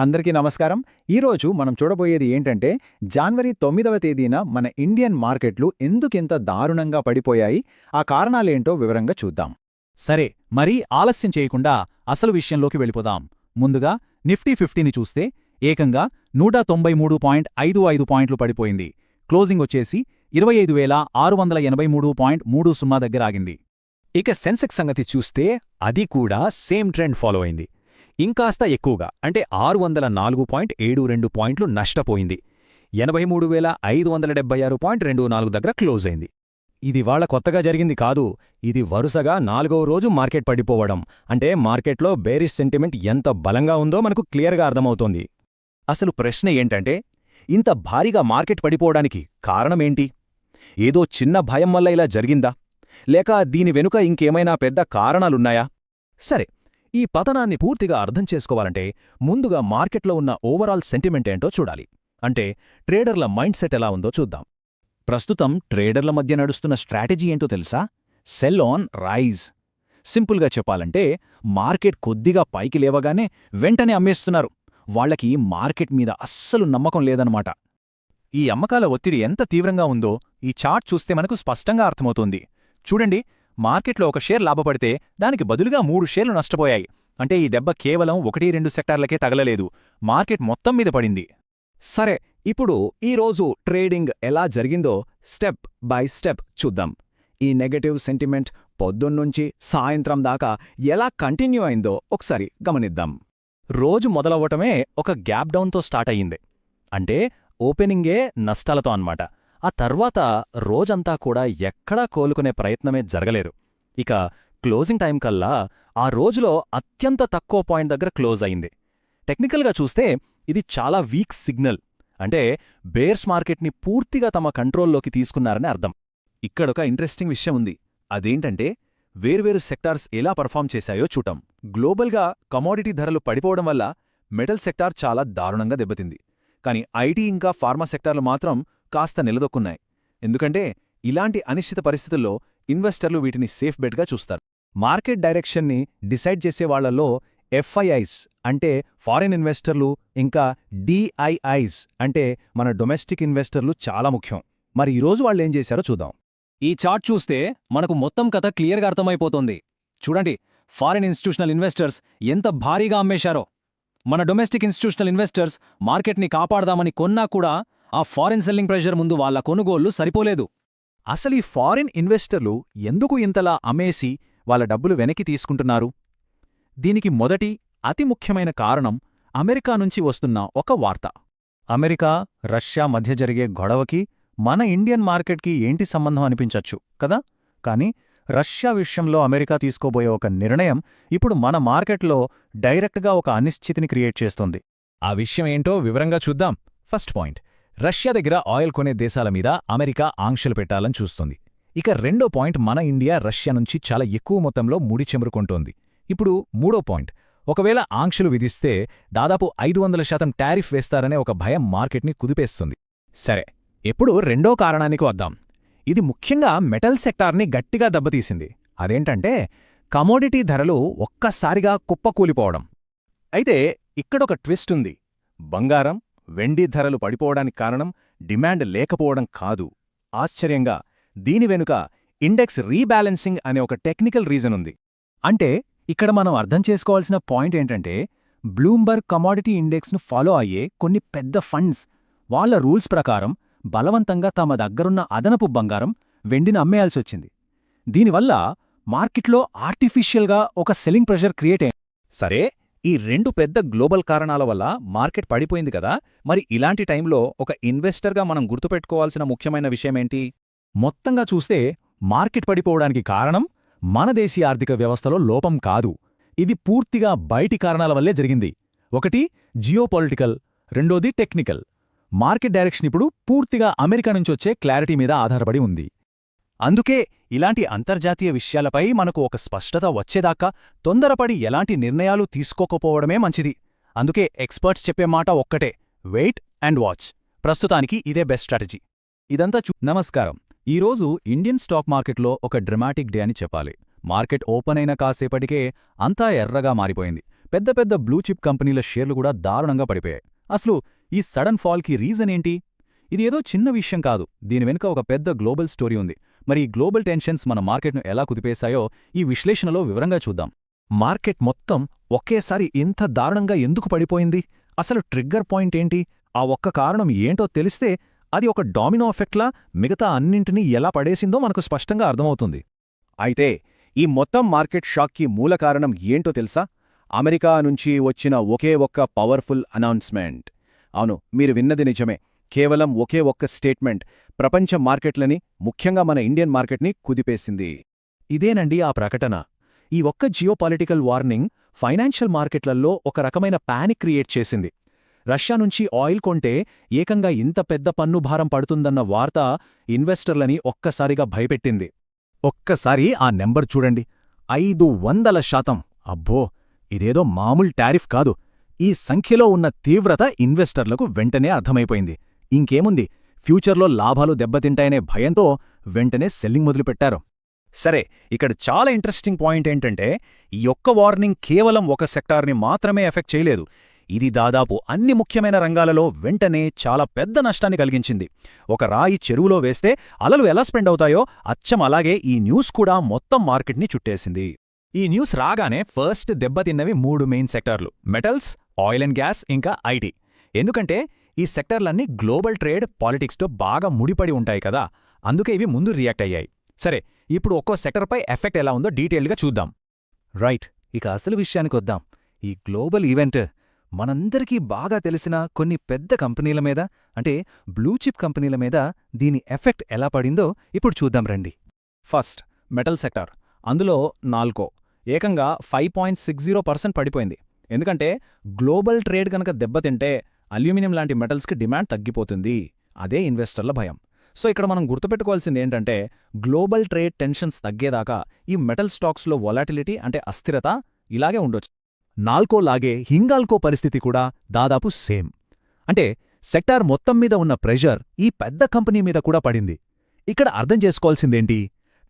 అందరికీ నమస్కారం. ఈరోజు మనం చూడబోయేది ఏంటంటే, జనవరి 9వ తేదీన మన ఇండియన్ మార్కెట్లు ఎందుకింత దారుణంగా పడిపోయాయి, ఆ కారణాలేంటో వివరంగా చూద్దాం. సరే, మరీ ఆలస్యం చేయకుండా అసలు విషయంలోకి వెళ్ళిపోదాం. ముందుగా నిఫ్టీ 50ని చూస్తే ఏకంగా 193.55 పాయింట్లు పడిపోయింది. క్లోజింగ్ వచ్చేసి 25,683.30 దగ్గర ఆగింది. ఇక సెన్సెక్స్ సంగతి చూస్తే అది కూడా సేమ్ ట్రెండ్ ఫాలో అయింది. ఇంకాస్త ఎక్కువగా అంటే 604.72 పాయింట్లు నష్టపోయింది. 83,576.24 దగ్గర క్లోజ్ అయింది. ఇది వాళ్ళ కొత్తగా జరిగింది కాదు, ఇది వరుసగా 4వ రోజు మార్కెట్ పడిపోవడం. అంటే మార్కెట్లో బేరిష్ సెంటిమెంట్ ఎంత బలంగా ఉందో మనకు క్లియర్గా అర్థమవుతోంది. అసలు ప్రశ్న ఏంటంటే, ఇంత భారీగా మార్కెట్ పడిపోవడానికి కారణమేంటి? ఏదో చిన్న భయం వల్ల ఇలా జరిగిందా, లేక దీని వెనుక ఇంకేమైనా పెద్ద కారణాలున్నాయా? సరే, ఈ పతనాన్ని పూర్తిగా అర్థం చేసుకోవాలంటే ముందుగా మార్కెట్లో ఉన్న ఓవరాల్ సెంటిమెంట్ ఏంటో చూడాలి. అంటే ట్రేడర్ల మైండ్ సెట్ ఎలా ఉందో చూద్దాం. ప్రస్తుతం ట్రేడర్ల మధ్య నడుస్తున్న స్ట్రాటజీ ఏంటో తెలుసా? Sell on rise. సింపుల్గా చెప్పాలంటే మార్కెట్ కొద్దిగా పైకి లేవగానే వెంటనే అమ్మేస్తున్నారు. వాళ్లకి మార్కెట్ మీద అస్సలు నమ్మకం లేదన్నమాట. ఈ అమ్మకాల ఒత్తిడి ఎంత తీవ్రంగా ఉందో ఈ చార్ట్ చూస్తే మనకు స్పష్టంగా అర్థమవుతుంది. చూడండి, మార్కెట్లో ఒక షేర్ లాభపడితే దానికి బదులుగా 3 షేర్లు నష్టపోయాయి. అంటే ఈ దెబ్బ కేవలం 1-2 సెక్టార్లకే తగలలేదు, మార్కెట్ మొత్తం మీద పడింది. సరే, ఇప్పుడు ఈరోజు ట్రేడింగ్ ఎలా జరిగిందో స్టెప్ బై స్టెప్ చూద్దాం. ఈ నెగటివ్ సెంటిమెంట్ పొద్దున్నుంచి సాయంత్రం దాకా ఎలా కంటిన్యూ అయిందో ఒకసారి గమనిద్దాం. రోజు మొదలవ్వటమే ఒక గ్యాప్ డౌన్తో స్టార్ట్ అయ్యింది. అంటే ఓపెనింగే నష్టాలతో అన్నమాట. ఆ తర్వాత రోజంతా కూడా ఎక్కడా కోలుకునే ప్రయత్నమే జరగలేదు. ఇక క్లోజింగ్ టైం కల్లా ఆ రోజులో అత్యంత తక్కువ పాయింట్ దగ్గర క్లోజ్ అయింది. టెక్నికల్గా చూస్తే ఇది చాలా వీక్ సిగ్నల్. అంటే బేర్స్ మార్కెట్ని పూర్తిగా తమ కంట్రోల్లోకి తీసుకున్నారని అర్థం. ఇక్కడొక ఇంట్రెస్టింగ్ విషయం ఉంది. అదేంటంటే వేర్వేరు సెక్టార్స్ ఎలా పర్ఫామ్ చేశాయో చూద్దాం. గ్లోబల్గా కమోడిటీ ధరలు పడిపోవడం వల్ల మెటల్ సెక్టార్ చాలా దారుణంగా దెబ్బతింది. కానీ ఐటీ ఇంకా ఫార్మా సెక్టార్లు మాత్రం కాస్త నిలదొక్కున్నాయి. ఎందుకంటే ఇలాంటి అనిశ్చిత పరిస్థితుల్లో ఇన్వెస్టర్లు వీటిని సేఫ్ బెట్గా చూస్తారు. మార్కెట్ డైరెక్షన్ని డిసైడ్ చేసేవాళ్లలో ఎఫ్ఐఐస్ అంటే ఫారిన్ ఇన్వెస్టర్లు, ఇంకా డిఐఐస్ అంటే మన డొమెస్టిక్ ఇన్వెస్టర్లు చాలా ముఖ్యం. మరి ఈరోజు వాళ్ళేం చేశారో చూద్దాం. ఈ చార్ట్ చూస్తే మనకు మొత్తం కథ క్లియర్గా అర్థమైపోతోంది. చూడండి, ఫారిన్ ఇన్స్టిట్యూషనల్ ఇన్వెస్టర్స్ ఎంత భారీగా అమ్మేశారో. మన డొమెస్టిక్ ఇన్స్టిట్యూషనల్ ఇన్వెస్టర్స్ మార్కెట్ని కాపాడదామని కొన్నా కూడా ఆ ఫారిన్ సెల్లింగ్ ప్రెషర్ ముందు వాళ్ల కొనుగోళ్లు సరిపోలేదు. అసలు ఈ ఫారిన్ ఇన్వెస్టర్లు ఎందుకు ఇంతలా అమ్మేసి వాళ్ళ డబ్బులు వెనక్కి తీసుకుంటున్నారు? దీనికి మొదటి అతి ముఖ్యమైన కారణం అమెరికా నుంచి వస్తున్న ఒక వార్త. అమెరికా, రష్యా మధ్య జరిగే గొడవకి మన ఇండియన్ మార్కెట్కి ఏంటి సంబంధం అనిపించచ్చు కదా? కానీ రష్యా విషయంలో అమెరికా తీసుకోబోయే ఒక నిర్ణయం ఇప్పుడు మన మార్కెట్లో డైరెక్ట్గా ఒక అనిశ్చితిని క్రియేట్ చేస్తుంది. ఆ విషయం ఏంటో వివరంగా చూద్దాం. ఫస్ట్ పాయింట్, రష్యా దగ్గర ఆయిల్ కొనే దేశాల మీద అమెరికా ఆంక్షలు పెట్టాలని చూస్తుంది. ఇక రెండో పాయింట్, మన ఇండియా రష్యా నుంచి చాలా ఎక్కువ మొత్తంలో ముడి చమురు కొంటోంది. ఇప్పుడు మూడో పాయింట్, ఒకవేళ ఆంక్షలు విధిస్తే దాదాపు 500% టారిఫ్ వేస్తారనే ఒక భయం మార్కెట్ని కుదిపేస్తుంది. సరే, ఇప్పుడు రెండో కారణానికి వద్దాం. ఇది ముఖ్యంగా మెటల్ సెక్టార్ని గట్టిగా దెబ్బతీసింది. అదేంటంటే కమోడిటీ ధరలు ఒక్కసారిగా కుప్పకూలిపోవడం. అయితే ఇక్కడొక ట్విస్ట్ ఉంది. బంగారం, వెండి ధరలు పడిపోవడానికి కారణం డిమాండ్ లేకపోవడం కాదు. ఆశ్చర్యంగా దీని వెనుక ఇండెక్స్ రీబ్యాలెన్సింగ్ అనే ఒక టెక్నికల్ రీజన్ ఉంది. అంటే ఇక్కడ మనం అర్థం చేసుకోవాల్సిన పాయింట్ ఏంటంటే, బ్లూంబర్గ్ కమోడిటీ ఇండెక్స్ను ఫాలో అయ్యే కొన్ని పెద్ద ఫండ్స్ వాళ్ల రూల్స్ ప్రకారం బలవంతంగా తమ దగ్గరున్న అదనపు బంగారం, వెండిని అమ్మేయాల్సొచ్చింది. దీనివల్ల మార్కెట్లో ఆర్టిఫిషియల్గా ఒక సెల్లింగ్ ప్రెషర్ క్రియేట్ అయింది. సరే, ఈ రెండు పెద్ద గ్లోబల్ కారణాల వల్ల మార్కెట్ పడిపోయింది కదా. మరి ఇలాంటి టైంలో ఒక ఇన్వెస్టర్గా మనం గుర్తుపెట్టుకోవాల్సిన ముఖ్యమైన విషయమేంటి? మొత్తంగా చూస్తే మార్కెట్ పడిపోవడానికి కారణం మన దేశీయ ఆర్థిక వ్యవస్థలో లోపం కాదు. ఇది పూర్తిగా బయటి కారణాల వల్లే జరిగింది. ఒకటి జియోపొలిటికల్, రెండోది టెక్నికల్. మార్కెట్ డైరెక్షన్ ఇప్పుడు పూర్తిగా అమెరికా నుంచొచ్చే క్లారిటీ మీద ఆధారపడి ఉంది. అందుకే ఇలాంటి అంతర్జాతీయ విషయాలపై మనకు ఒక స్పష్టత వచ్చేదాకా తొందరపడి ఎలాంటి నిర్ణయాలు తీసుకోకపోవడమే మంచిది. అందుకే ఎక్స్పర్ట్స్ చెప్పే మాట ఒక్కటే, వెయిట్ అండ్ వాచ్. ప్రస్తుతానికి ఇదే బెస్ట్ స్ట్రాటజీ. ఇదంతా నమస్కారం. ఈరోజు ఇండియన్ స్టాక్ మార్కెట్లో ఒక డ్రమాటిక్ డే అని చెప్పాలి. మార్కెట్ ఓపెన్ అయిన కాసేపటికే అంతా ఎర్రగా మారిపోయింది. పెద్ద పెద్ద బ్లూ చిప్ కంపెనీల షేర్లు కూడా దారుణంగా పడిపోయాయి. అసలు ఈ సడన్ ఫాల్కి రీజన్ ఏంటి? ఇది ఏదో చిన్న విషయం కాదు, దీని వెనుక ఒక పెద్ద గ్లోబల్ స్టోరీ ఉంది. మరి ఈ గ్లోబల్ టెన్షన్స్ మన మార్కెట్ను ఎలా కుదిపేశాయో ఈ విశ్లేషణలో వివరంగా చూద్దాం. మార్కెట్ మొత్తం ఒకేసారి ఇంత దారుణంగా ఎందుకు పడిపోయింది? అసలు ట్రిగ్గర్ పాయింట్ ఏంటి? ఆ ఒక్క కారణం ఏంటో తెలిస్తే అది ఒక డామినో ఎఫెక్ట్లా మిగతా అన్నింటినీ ఎలా పడేసిందో మనకు స్పష్టంగా అర్థమవుతుంది. అయితే ఈ మొత్తం మార్కెట్ షాక్కి మూల కారణం ఏంటో తెలుసా? అమెరికా నుంచి వచ్చిన ఒకే ఒక్క పవర్ఫుల్ అనౌన్స్మెంట్. అవును, మీరు విన్నది నిజమే. కేవలం ఒకే ఒక్క స్టేట్మెంట్ ప్రపంచ మార్కెట్లని, ముఖ్యంగా మన ఇండియన్ మార్కెట్ని కుదిపేసింది. ఇదేనండి ఆ ప్రకటన. ఈ ఒక్క జియోపాలిటికల్ వార్నింగ్ ఫైనాన్షియల్ మార్కెట్లలో ఒక రకమైన పానిక్ క్రియేట్ చేసింది. రష్యా నుంచి ఆయిల్ కొంటే ఏకంగా ఇంత పెద్ద పన్నుభారం పడుతుందన్న వార్త ఇన్వెస్టర్లని ఒక్కసారిగా భయపెట్టింది. ఒక్కసారి ఆ నెంబర్ చూడండి, 500%. అబ్బో, ఇదేదో మామూలు టారిఫ్ కాదు. ఈ సంఖ్యలో ఉన్న తీవ్రత ఇన్వెస్టర్లకు వెంటనే అర్థమైపోయింది. ఇంకేముంది, ఫ్యూచర్లో లాభాలు దెబ్బతింటాయనే భయంతో వెంటనే సెల్లింగ్ మొదలుపెట్టారు. సరే, ఇక్కడ చాలా ఇంట్రెస్టింగ్ పాయింట్ ఏంటంటే ఈ ఒక్క వార్నింగ్ కేవలం ఒక సెక్టార్ని మాత్రమే ఎఫెక్ట్ చేయలేదు. ఇది దాదాపు అన్ని ముఖ్యమైన రంగాలలో వెంటనే చాలా పెద్ద నష్టాన్ని కలిగించింది. ఒక రాయి చెరువులో వేస్తే అలలు ఎలా స్పెండ్ అవుతాయో అచ్చం అలాగే ఈ న్యూస్ కూడా మొత్తం మార్కెట్ని చుట్టేసింది. ఈ న్యూస్ రాగానే ఫస్ట్ దెబ్బతిన్నవి 3 మెయిన్ సెక్టార్లు: మెటల్స్, ఆయిల్ అండ్ గ్యాస్, ఇంకా ఐటీ. ఎందుకంటే ఈ సెక్టార్లన్నీ గ్లోబల్ ట్రేడ్, పాలిటిక్స్తో బాగా ముడిపడి ఉంటాయి కదా, అందుకే ఇవి ముందు రియాక్ట్ అయ్యాయి. సరే, ఇప్పుడు ఒక్కో సెక్టర్పై ఎఫెక్ట్ ఎలా ఉందో డీటెయిల్గా చూద్దాం. రైట్, ఇక అసలు విషయానికొద్దాం. ఈ గ్లోబల్ ఈవెంట్ మనందరికీ బాగా తెలిసిన కొన్ని పెద్ద కంపెనీల మీద, అంటే బ్లూ చిప్ కంపెనీల మీద దీని ఎఫెక్ట్ ఎలా పడిందో ఇప్పుడు చూద్దాం రండి. First, metal sector. అందులో నాల్కో ఏకంగా 5.60% పడిపోయింది. ఎందుకంటే గ్లోబల్ ట్రేడ్ గనక దెబ్బతింటే అల్యూమినియం లాంటి మెటల్స్కి డిమాండ్ తగ్గిపోతుంది. అదే ఇన్వెస్టర్ల భయం. సో ఇక్కడ మనం గుర్తుపెట్టుకోవాల్సింది ఏంటంటే, గ్లోబల్ ట్రేడ్ టెన్షన్స్ తగ్గేదాకా ఈ మెటల్ స్టాక్స్లో వొలాటిలిటీ, అంటే అస్థిరత ఇలాగే ఉండొచ్చు. నాల్కోలాగే హింగాల్కో పరిస్థితి కూడా దాదాపు సేమ్. అంటే సెక్టార్ మొత్తం మీద ఉన్న ప్రెషర్ ఈ పెద్ద కంపెనీ మీద కూడా పడింది. ఇక్కడ అర్థం చేసుకోవాల్సిందేంటి?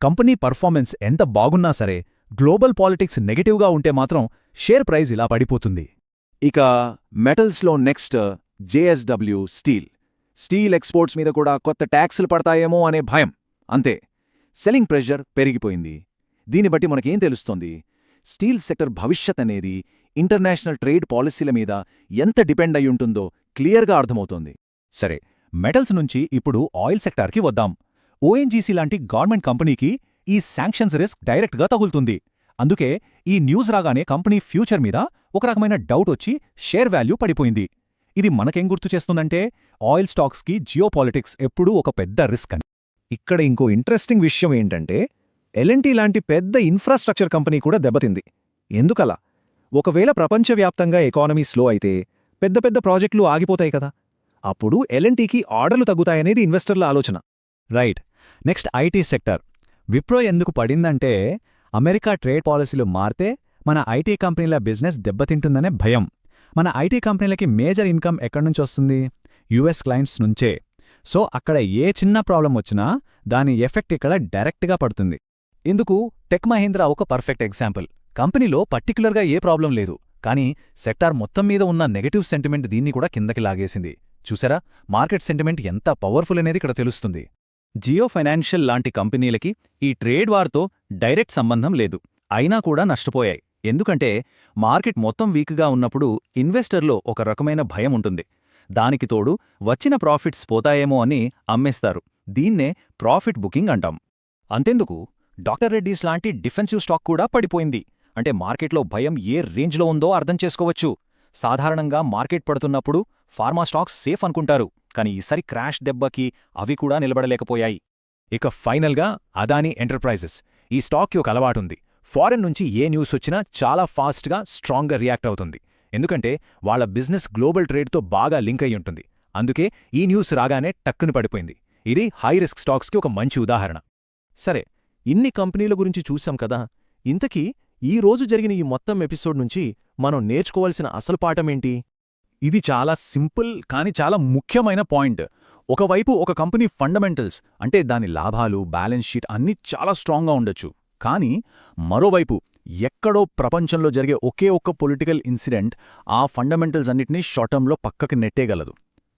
కంపెనీ పర్ఫార్మెన్స్ ఎంత బాగున్నా సరే గ్లోబల్ పాలిటిక్స్ నెగటివ్గా ఉంటే మాత్రం షేర్ ప్రైజ్ ఇలా పడిపోతుంది. ఇక మెటల్స్లో next JSW steel. Steel exports మీద కూడా కొత్త ట్యాక్సులు పడతాయేమో అనే భయం. అంతే, సెల్లింగ్ ప్రెషర్ పెరిగిపోయింది. దీన్ని బట్టి మనకేం తెలుస్తోంది? స్టీల్ సెక్టర్ భవిష్యత్ అనేది ఇంటర్నేషనల్ ట్రేడ్ పాలసీల మీద ఎంత డిపెండ్ అయ్యుంటుందో క్లియర్గా అర్థమవుతోంది. సరే, మెటల్స్ నుంచి ఇప్పుడు ఆయిల్ సెక్టార్కి వద్దాం. ఓఎన్జీసీ లాంటి గవర్నమెంట్ కంపెనీకి ఈ శాంక్షన్స్ రిస్క్ డైరెక్ట్గా తగులుతుంది. అందుకే ఈ న్యూస్ రాగానే కంపెనీ ఫ్యూచర్ మీద ఒక రకమైన డౌట్ వచ్చి షేర్ వాల్యూ పడిపోయింది. ఇది మనకేం గుర్తు చేస్తుందంటే, ఆయిల్ స్టాక్స్కి జియోపాలిటిక్స్ ఎప్పుడూ ఒక పెద్ద రిస్క్ అని. ఇక్కడ ఇంకో ఇంట్రెస్టింగ్ విషయం ఏంటంటే, ఎల్ఎన్టీ లాంటి పెద్ద ఇన్ఫ్రాస్ట్రక్చర్ కంపెనీ కూడా దెబ్బతింది. ఎందుకలా? ఒకవేళ ప్రపంచవ్యాప్తంగా ఎకానమీ స్లో అయితే పెద్ద పెద్ద ప్రాజెక్టులు ఆగిపోతాయి కదా, అప్పుడు ఎల్ఎన్టీకి ఆర్డర్లు తగ్గుతాయనేది ఇన్వెస్టర్ల ఆలోచన. Right, next IT sector. Wipro ఎందుకు పడిందంటే, అమెరికా ట్రేడ్ పాలసీలు మారితే మన ఐటీ కంపెనీల బిజినెస్ దెబ్బతింటుందనే భయం. మన ఐటీ కంపెనీలకి మేజర్ ఇన్కమ్ ఎక్కడ్నుంచొస్తుంది? యుఎస్ క్లయింట్స్ నుంచే. సో అక్కడ ఏ చిన్న ప్రాబ్లం వచ్చినా దాని ఎఫెక్ట్ ఇక్కడ డైరెక్ట్గా పడుతుంది. ఇందుకు టెక్ మహీంద్రా ఒక పర్ఫెక్ట్ ఎగ్జాంపుల్. కంపెనీలో పర్టిక్యులర్గా ఏ ప్రాబ్లం లేదు, కానీ సెక్టార్ మొత్తం మీద ఉన్న నెగటివ్ సెంటిమెంట్ దీన్ని కూడా కిందకి లాగేసింది. చూసారా, మార్కెట్ సెంటిమెంట్ ఎంత పవర్ఫుల్ అనేది ఇక్కడ తెలుస్తుంది. జియో ఫైనాన్షియల్ లాంటి కంపెనీలకి ఈ ట్రేడ్ వార్తో డైరెక్ట్ సంబంధం లేదు, అయినా కూడా నష్టపోయాయి. ఎందుకంటే మార్కెట్ మొత్తం వీక్గా ఉన్నప్పుడు ఇన్వెస్టర్లో ఒక రకమైన భయం ఉంటుంది. దానికి తోడు వచ్చిన ప్రాఫిట్స్ పోతాయేమో అని అమ్మేస్తారు. దీన్నే ప్రాఫిట్ బుకింగ్ అంటాం. అంతెందుకు, డాక్టర్ రెడ్డీస్ లాంటి డిఫెన్సివ్ స్టాక్ కూడా పడిపోయింది. అంటే మార్కెట్లో భయం ఏ రేంజ్లో ఉందో అర్థం చేసుకోవచ్చు. సాధారణంగా మార్కెట్ పడుతున్నప్పుడు ఫార్మా స్టాక్స్ సేఫ్ అనుకుంటారు, కానీ ఈసారి క్రాష్ దెబ్బకి అవి కూడా నిలబడలేకపోయాయి. ఇక ఫైనల్గా అదానీ ఎంటర్ప్రైజెస్. ఈ స్టాక్కి ఒక అలవాటుంది. ఫారెన్ నుంచి ఏ న్యూస్ వచ్చినా చాలా ఫాస్ట్గా, స్ట్రాంగ్గా రియాక్ట్ అవుతుంది. ఎందుకంటే వాళ్ల బిజినెస్ గ్లోబల్ ట్రేడ్తో బాగా లింక్ అయి ఉంటుంది. అందుకే ఈ న్యూస్ రాగానే టక్కున పడిపోయింది. ఇది హై రిస్క్ స్టాక్స్కి ఒక మంచి ఉదాహరణ. సరే, ఇన్ని కంపెనీల గురించి చూశాం కదా, ఇంతకీ ఈ రోజు జరిగిన ఈ మొత్తం ఎపిసోడ్ నుంచి మనం నేర్చుకోవాల్సిన అసలు పాఠమేంటి? ఇది చాలా సింపుల్ కానీ చాలా ముఖ్యమైన పాయింట్. ఒకవైపు ఒక కంపెనీ ఫండమెంటల్స్, అంటే దాని లాభాలు, బ్యాలెన్స్ షీట్ అన్నీ చాలా స్ట్రాంగ్గా ఉండొచ్చు. కానీ మరోవైపు ఎక్కడో ప్రపంచంలో జరిగే ఒకే ఒక్క పొలిటికల్ ఇన్సిడెంట్ ఆ ఫండమెంటల్స్ అన్నిటినీ షార్ట్ టర్మ్లో పక్కకి నెట్టేయగలదు.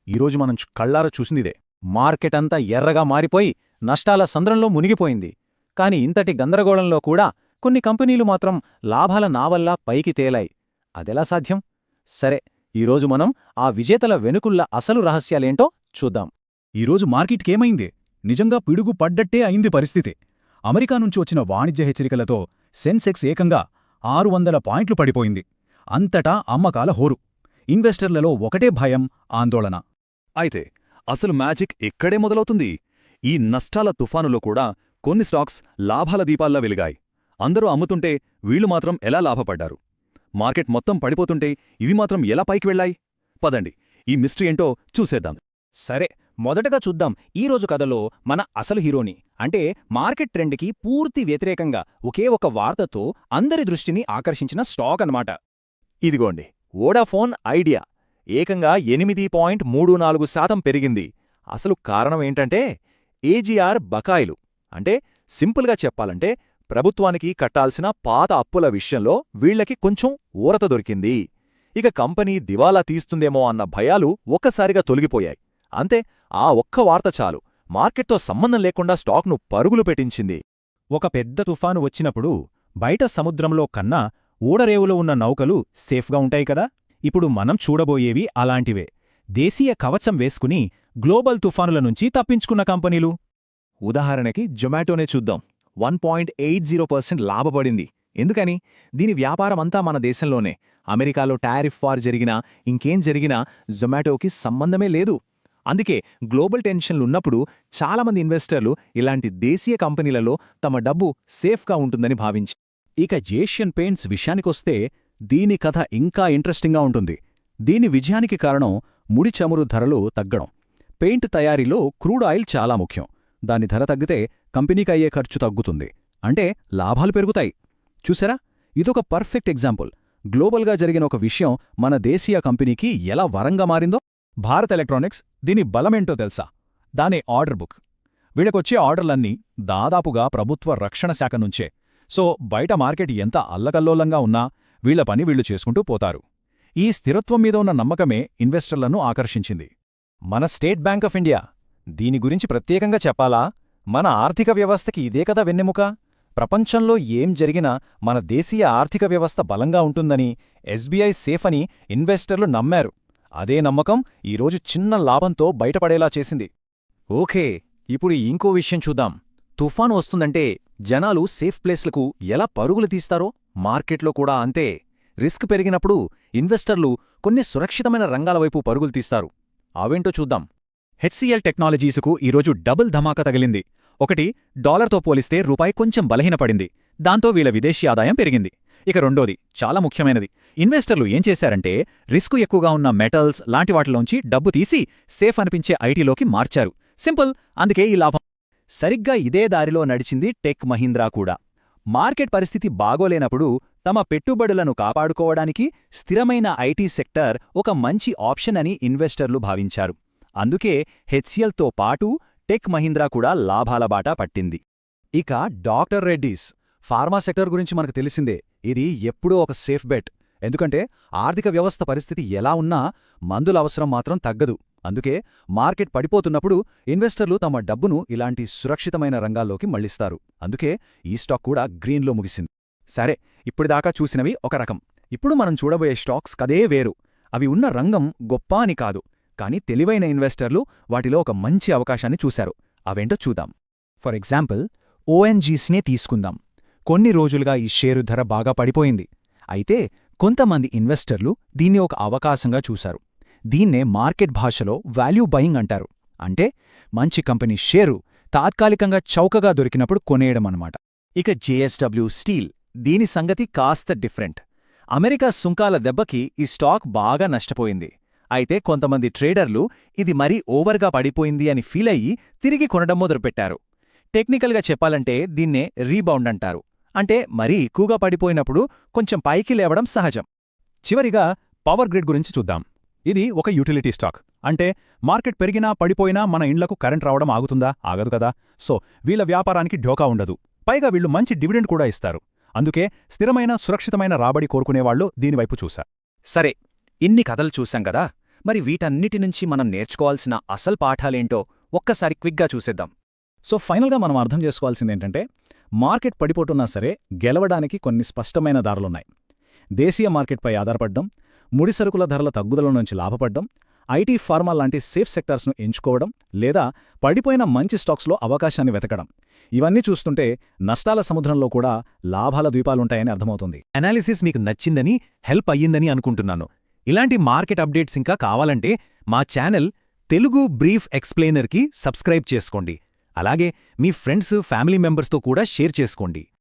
ఈరోజు మనం కళ్ళారా చూసిందిదే. మార్కెట్ అంతా ఎర్రగా మారిపోయి నష్టాల సంద్రంలో మునిగిపోయింది. కాని ఇంతటి గందరగోళంలో కూడా కొన్ని కంపెనీలు మాత్రం లాభాల నావల్లా పైకి తేలాయి. అదెలా సాధ్యం? సరే, ఈరోజు మనం ఆ విజేతల వెనుకుల్ల అసలు రహస్యాలేంటో చూద్దాం. ఈరోజు మార్కెట్కేమైంది? నిజంగా పిడుగు పడ్డట్టే అయింది పరిస్థితి. అమెరికా నుంచి వచ్చిన వాణిజ్య హెచ్చరికలతో సెన్సెక్స్ ఏకంగా 600 పాయింట్లు పడిపోయింది. అంతటా అమ్మకాల హోరు. ఇన్వెస్టర్లలో ఒకటే భయం, ఆందోళన. అయితే అసలు మ్యాజిక్ ఎక్కడే మొదలవుతుంది? ఈ నష్టాల తుఫానులో కూడా కొన్ని స్టాక్స్ లాభాల దీపాల్లా వెలిగాయి. అందరూ అమ్ముతుంటే వీళ్లు మాత్రం ఎలా లాభపడ్డారు? మార్కెట్ మొత్తం పడిపోతుంటే ఇవి మాత్రం ఎలా పైకి వెళ్లాయి? పదండి, ఈ మిస్టరీ ఏంటో చూసేద్దాం. సరే, మొదటగా చూద్దాం ఈరోజు కథలో మన అసలు హీరోని. అంటే మార్కెట్ ట్రెండ్కి పూర్తి వ్యతిరేకంగా ఒకే ఒక వార్తతో అందరి దృష్టిని ఆకర్షించిన స్టాక్ అన్నమాట. ఇదిగోండి, వోడాఫోన్ ఐడియా ఏకంగా 8.34% పెరిగింది. అసలు కారణమేంటంటే ఏజీఆర్ బకాయిలు. అంటే సింపుల్గా చెప్పాలంటే ప్రభుత్వానికి కట్టాల్సిన పాత అప్పుల విషయంలో వీళ్లకి కొంచెం ఊరత దొరికింది. ఇక కంపెనీ దివాలా తీస్తుందేమో అన్న భయాలు ఒక్కసారిగా తొలగిపోయాయి. అంతే, ఆ ఒక్క వార్త చాలు మార్కెట్తో సంబంధం లేకుండా స్టాక్ను పరుగులు పెట్టించింది. ఒక పెద్ద తుఫాను వచ్చినప్పుడు బయట సముద్రంలో కన్నా ఓడరేవులో ఉన్న నౌకలు సేఫ్గా ఉంటాయి కదా. ఇప్పుడు మనం చూడబోయేవి అలాంటివే. దేశీయ కవచం వేసుకుని గ్లోబల్ తుఫానుల నుంచి తప్పించుకున్న కంపెనీలు. ఉదాహరణకి జొమాటోనే చూద్దాం. 1.80% లాభపడింది. ఎందుకని? దీని వ్యాపారమంతా మన దేశంలోనే. అమెరికాలో టారిఫ్ వార్ జరిగినా ఇంకేం జరిగినా జొమాటోకి సంబంధమే లేదు. అందుకే గ్లోబల్ టెన్షన్లున్నప్పుడు చాలామంది ఇన్వెస్టర్లు ఇలాంటి దేశీయ కంపెనీలలో తమ డబ్బు సేఫ్గా ఉంటుందని భావించి. ఇక ఏషియన్ పెయింట్స్ విషయానికొస్తే దీని కథ ఇంకా ఇంట్రెస్టింగ్గా ఉంటుంది. దీని విజయానికి కారణం ముడి చమురు ధరలు తగ్గడం. పెయింట్ తయారీలో క్రూడ్ ఆయిల్ చాలా ముఖ్యం. దాని ధర తగ్గితే కంపెనీకి అయ్యే ఖర్చు తగ్గుతుంది. అంటే లాభాలు పెరుగుతాయి. చూసారా, ఇదొక పర్ఫెక్ట్ ఎగ్జాంపుల్. గ్లోబల్గా జరిగిన ఒక విషయం మన దేశీయ కంపెనీకి ఎలా వరంగా మారిందో. భారత్ ఎలక్ట్రానిక్స్ దీని బలమేంటో తెలుసా? దాని ఆర్డర్ బుక్. వీళ్ళకొచ్చే ఆర్డర్లన్నీ దాదాపుగా ప్రభుత్వ రక్షణ శాఖ నుంచే. సో బయట మార్కెట్ ఎంత అల్లకల్లోలంగా ఉన్నా వీళ్ల పని వీళ్లు చేసుకుంటూ పోతారు. ఈ స్థిరత్వం మీద ఉన్న నమ్మకమే ఇన్వెస్టర్లను ఆకర్షించింది. మన స్టేట్ బ్యాంక్ ఆఫ్ ఇండియా, దీని గురించి ప్రత్యేకంగా చెప్పాలా? మన ఆర్థిక వ్యవస్థకి ఇదే కదా వెన్నెముక. ప్రపంచంలో ఏం జరిగినా మన దేశీయ ఆర్థిక వ్యవస్థ బలంగా ఉంటుందని, ఎస్బీఐ సేఫ్ అని ఇన్వెస్టర్లు నమ్మారు. అదే నమ్మకం ఈరోజు చిన్న లాభంతో బయటపడేలా చేసింది. ఓకే, ఇప్పుడు ఇంకో విషయం చూద్దాం. తుఫాను వస్తుందంటే జనాలు సేఫ్ ప్లేస్లకు ఎలా పరుగులు తీస్తారో మార్కెట్లో కూడా అంతే. రిస్క్ పెరిగినప్పుడు ఇన్వెస్టర్లు కొన్ని సురక్షితమైన రంగాల వైపు పరుగులు తీస్తారు. అవేంటో చూద్దాం. హెచ్సిఎల్ టెక్నాలజీసుకు ఈరోజు డబుల్ ధమాకా తగిలింది. ఒకటి, డాలర్తో పోలిస్తే రూపాయి కొంచెం బలహీనపడింది. దాంతో వీళ్ల విదేశీ ఆదాయం పెరిగింది. ఇక రెండోది, చాలా ముఖ్యమైనది, ఇన్వెస్టర్లు ఏం చేశారంటే రిస్కు ఎక్కువగా ఉన్న మెటల్స్ లాంటి వాటిలోంచి డబ్బు తీసి సేఫ్ అనిపించే ఐటీలోకి మార్చారు. సింపుల్, అందుకే ఈ లాభం. సరిగ్గా ఇదే దారిలో నడిచింది టెక్ మహీంద్రా కూడా. మార్కెట్ పరిస్థితి బాగోలేనప్పుడు తమ పెట్టుబడులను కాపాడుకోవడానికి స్థిరమైన ఐటీ సెక్టర్ ఒక మంచి ఆప్షన్ అని ఇన్వెస్టర్లు భావించారు. అందుకే హెచ్సిఎల్తో పాటు టెక్ మహీంద్రా కూడా లాభాల బాట పట్టింది. ఇక డాక్టర్ రెడ్డీస్ ఫార్మా సెక్టర్ గురించి మనకు తెలిసిందే. ఇది ఎప్పుడూ ఒక సేఫ్ బెట్. ఎందుకంటే ఆర్థిక వ్యవస్థ పరిస్థితి ఎలా ఉన్నా మందుల అవసరం మాత్రం తగ్గదు. అందుకే మార్కెట్ పడిపోతున్నప్పుడు ఇన్వెస్టర్లు తమ డబ్బును ఇలాంటి సురక్షితమైన రంగాల్లోకి మళ్లిస్తారు. అందుకే ఈ స్టాక్ కూడా గ్రీన్లో ముగిసింది. సరే, ఇప్పుడిదాకా చూసినవి ఒక రకం. ఇప్పుడు మనం చూడబోయే స్టాక్స్ కదే వేరు. అవి ఉన్న రంగం గొప్ప అని కాదు, కానీ తెలివైన ఇన్వెస్టర్లు వాటిలో ఒక మంచి అవకాశాన్ని చూశారు. అవేంటో చూద్దాం. ఫర్ ఎగ్జాంపుల్, ఓఎన్జీసీనే తీసుకుందాం. కొన్ని రోజులుగా ఈ షేరు ధర బాగా పడిపోయింది. అయితే కొంతమంది ఇన్వెస్టర్లు దీన్ని ఒక అవకాశంగా చూశారు. దీన్నే మార్కెట్ భాషలో వాల్యూ బయింగ్ అంటారు. అంటే మంచి కంపెనీ షేరు తాత్కాలికంగా చౌకగా దొరికినప్పుడు కొనేయడమన్నమాట. ఇక జేఎస్డబ్ల్యూ స్టీల్, దీని సంగతి కాస్త డిఫరెంట్. అమెరికా సుంకాల దెబ్బకి ఈ స్టాక్ బాగా నష్టపోయింది. అయితే కొంతమంది ట్రేడర్లు ఇది మరీ ఓవర్గా పడిపోయింది అని ఫీలయ్యి తిరిగి కొనడం మొదలుపెట్టారు. టెక్నికల్గా చెప్పాలంటే దీన్నే రీబౌండ్ అంటారు. అంటే మరీ ఎక్కువగా పడిపోయినప్పుడు కొంచెం పైకి లేవడం సహజం. చివరిగా పవర్ గ్రిడ్ గురించి చూద్దాం. ఇది ఒక యూటిలిటీ స్టాక్. అంటే మార్కెట్ పెరిగినా పడిపోయినా మన ఇండ్లకు కరెంట్ రావడం ఆగుతుందా? ఆగదు కదా. సో వీళ్ల వ్యాపారానికి ఢోకా ఉండదు. పైగా వీళ్లు మంచి డివిడెండ్ కూడా ఇస్తారు. అందుకే స్థిరమైన సురక్షితమైన రాబడి కోరుకునేవాళ్లు దీనివైపు చూశారు. సరే, ఇన్ని కథలు చూశాం కదా, మరి వీటన్నిటి నుంచి మనం నేర్చుకోవాల్సిన అసలు పాఠాలేంటో ఒక్కసారి క్విక్గా చూసేద్దాం. సో ఫైనల్గా మనం అర్థం చేసుకోవాల్సిందేంటంటే, మార్కెట్ పడిపోతున్నా సరే గెలవడానికి కొన్ని స్పష్టమైన దారులున్నాయి. దేశీయ మార్కెట్పై ఆధారపడ్డం, ముడిసరుకుల ధరల తగ్గుదల నుంచి లాభపడ్డం, ఐటీ ఫార్మా లాంటి సేఫ్ సెక్టార్స్ను ఎంచుకోవడం, లేదా పడిపోయిన మంచి స్టాక్స్లో అవకాశాన్ని వెతకడం. ఇవన్నీ చూస్తుంటే నష్టాల సముద్రంలో కూడా లాభాల ద్వీపాలుంటాయని అర్థమవుతుంది. అనాలిసిస్ మీకు నచ్చిందని, హెల్ప్ అయ్యిందని అనుకుంటున్నాను. ఇలాంటి మార్కెట్ అప్డేట్స్ ఇంకా కావాలంటే మా ఛానల్ తెలుగు బ్రీఫ్ ఎక్స్ప్లెయినర్కి సబ్స్క్రైబ్ చేసుకోండి. అలాగే మీ ఫ్రెండ్స్, ఫ్యామిలీ మెంబర్స్తో కూడా షేర్ చేసుకోండి.